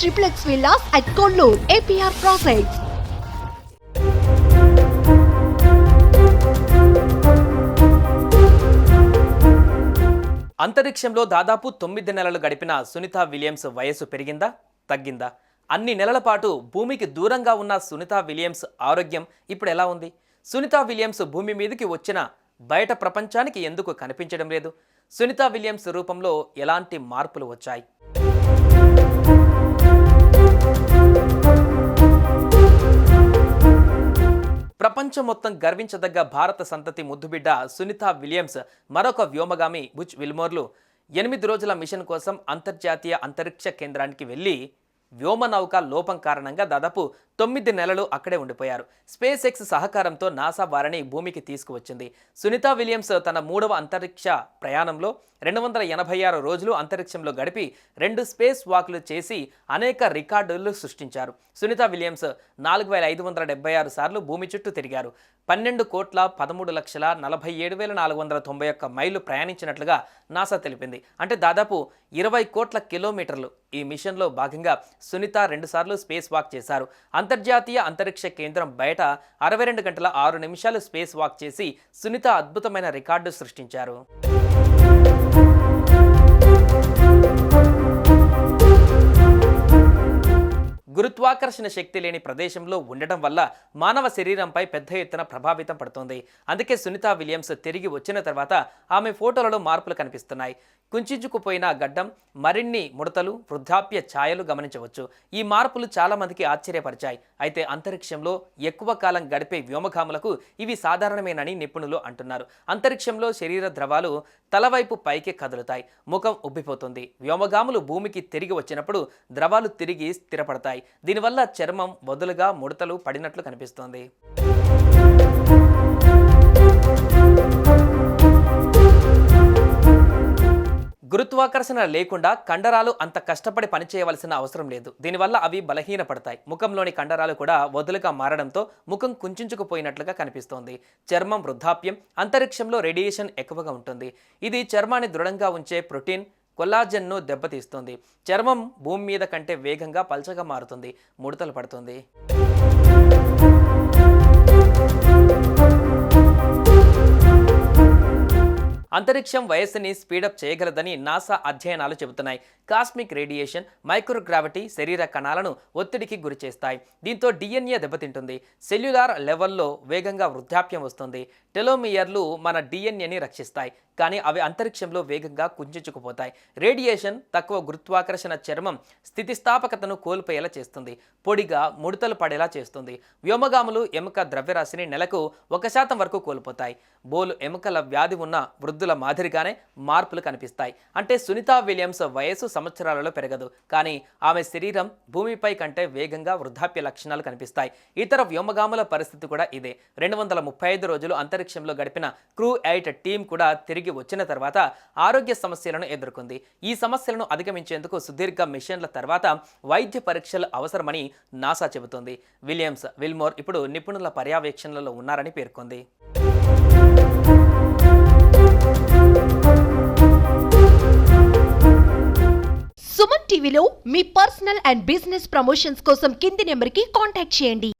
triplex villas at Kollur, APR Projects. అంతరిక్షంలో దాదాపు 9 నెలలు గడిపిన సునీతా విలియమ్స్ వయస్సు పెరిగిందా తగ్గిందా? అన్ని నెలల పాటు భూమికి దూరంగా ఉన్న సునీతా విలియమ్స్ ఆరోగ్యం ఇప్పుడు ఎలా ఉంది? సునీతా విలియమ్స్ భూమి మీదకి వచ్చిన బయట ప్రపంచానికి ఎందుకు కనిపించడం లేదు? సునీతా విలియమ్స్ రూపంలో ఎలాంటి మార్పులు వచ్చాయి? ప్రపంచం మొత్తం గర్వించదగ్గ భారత సంతతి ముద్దుబిడ్డ సునీతా విలియమ్స్ మరొక వ్యోమగామి బుచ్ విల్మోర్లు 8 రోజుల మిషన్ కోసం అంతర్జాతీయ అంతరిక్ష కేంద్రానికి వెళ్ళి వ్యోమనౌక లోపం కారణంగా దాదాపు 9 నెలలు అక్కడే ఉండిపోయారు. స్పేస్ ఎక్స్ సహకారంతో నాసా వారిని భూమికి తీసుకువచ్చింది. సునీతా విలియమ్స్ తన 3వ అంతరిక్ష ప్రయాణంలో 286 రోజులు అంతరిక్షంలో గడిపి 2 స్పేస్ వాక్లు చేసి అనేక రికార్డులు సృష్టించారు. సునీతా విలియమ్స్ 4576 సార్లు భూమి చుట్టూ తిరిగారు. 12,13,47,491 మైళ్ళు ప్రయాణించినట్లుగా నాసా తెలిపింది. అంటే దాదాపు 20 కోట్ల కిలోమీటర్లు. ఈ మిషన్లో భాగంగా సునీత 2 సార్లు స్పేస్ వాక్ చేశారు. అంతర్జాతీయ అంతరిక్ష కేంద్రం బయట 62 గంటల 6 నిమిషాలు స్పేస్ వాక్ చేసి సునీత అద్భుతమైన రికార్డు సృష్టించారు. గురుత్వాకర్షణ శక్తి లేని ప్రదేశంలో ఉండటం వల్ల మానవ శరీరంపై పెద్ద ఎత్తున ప్రభావితం పడుతుంది. అందుకే సునీతా విలియమ్స్ తిరిగి వచ్చిన తర్వాత ఆమె ఫోటోలలో మార్పులు కనిపిస్తున్నాయి. కుంచించుకుపోయిన గడ్డం, మరిన్ని ముడతలు, వృద్ధాప్య ఛాయలు గమనించవచ్చు. ఈ మార్పులు చాలా మందికి ఆశ్చర్యపరిచాయి. అయితే అంతరిక్షంలో ఎక్కువ కాలం గడిపే వ్యోమగాములకు ఇవి సాధారణమేనని నిపుణులు అంటున్నారు. అంతరిక్షంలో శరీర ద్రవాలు తలవైపు పైకి కదులుతాయి, ముఖం ఉబ్బిపోతుంది. వ్యోమగాములు భూమికి తిరిగి వచ్చినప్పుడు ద్రవాలు తిరిగి స్థిరపడతాయి. దీనివల్ల చర్మం వదులుగా ముడతలు పడినట్లు కనిపిస్తోంది. గురుత్వాకర్షణ లేకుండా కండరాలు అంత కష్టపడి పనిచేయవలసిన అవసరం లేదు. దీనివల్ల అవి బలహీనపడతాయి. ముఖంలోని కండరాలు కూడా వదులుగా మారడంతో ముఖం కుంచించుకుపోయినట్లుగా కనిపిస్తోంది. చర్మం వృద్ధాప్యం, అంతరిక్షంలో రేడియేషన్ ఎక్కువగా ఉంటుంది. ఇది చర్మాన్ని దృఢంగా ఉంచే ప్రోటీన్ కొల్లాజెన్ను దెబ్బతీస్తుంది. చర్మం భూమి మీద కంటే వేగంగా పల్చగా మారుతుంది, ముడతలు పడుతుంది. అంతరిక్షం వయస్సుని స్పీడప్ చేయగలదని నాసా అధ్యయనాలు చెబుతున్నాయి. కాస్మిక్ రేడియేషన్, మైక్రోగ్రావిటీ శరీర కణాలను ఒత్తిడికి గురిచేస్తాయి. దీంతో డిఎన్ఏ దెబ్బతింటుంది. సెల్యులార్ లెవెల్లో వేగంగా వృద్ధాప్యం వస్తుంది. టెలోమియర్లు మన డిఎన్ఏని రక్షిస్తాయి, కానీ అవి అంతరిక్షంలో వేగంగా కుంచుకుపోతాయి. రేడియేషన్ తక్కువ గురుత్వాకర్షణ చర్మం స్థితిస్థాపకతను కోల్పోయేలా చేస్తుంది, పొడిగా ముడతలు పడేలా చేస్తుంది. వ్యోమగాములు ఎముక ద్రవ్యరాశిని నెలకు 1% వరకు కోల్పోతాయి. బోలు ఎముకల వ్యాధి ఉన్న వృద్ధుల మాదిరిగానే మార్పులు కనిపిస్తాయి. అంటే సునీతా విలియమ్స్ వయసు సంవత్సరాలలో పెరగదు, కానీ ఆమె శరీరం భూమిపై కంటే వేగంగా వృద్ధాప్య లక్షణాలు కనిపిస్తాయి. ఇతర వ్యోమగాముల పరిస్థితి కూడా ఇదే. 235 రోజులు అంతరిక్షంలో గడిపిన క్రూ 8 టీం కూడా తిరిగి వచ్చిన తర్వాత ఆరోగ్య సమస్యలను ఎదుర్కొంది. ఈ సమస్యలను అధిగమించేందుకు సుదీర్ఘ మిషన్ల తర్వాత వైద్య పరీక్షలు అవసరమని నాసా చెబుతోంది. విల్మోర్ ఇప్పుడు నిపుణుల పర్యవేక్షణలో ఉన్నారని పేర్కొంది. సుమన్ టీవీలో మీ పర్సనల్ అండ్ బిజినెస్ ప్రమోషన్స్ కోసం కింది నెంబర్కి కాంటాక్ట్ చేయండి.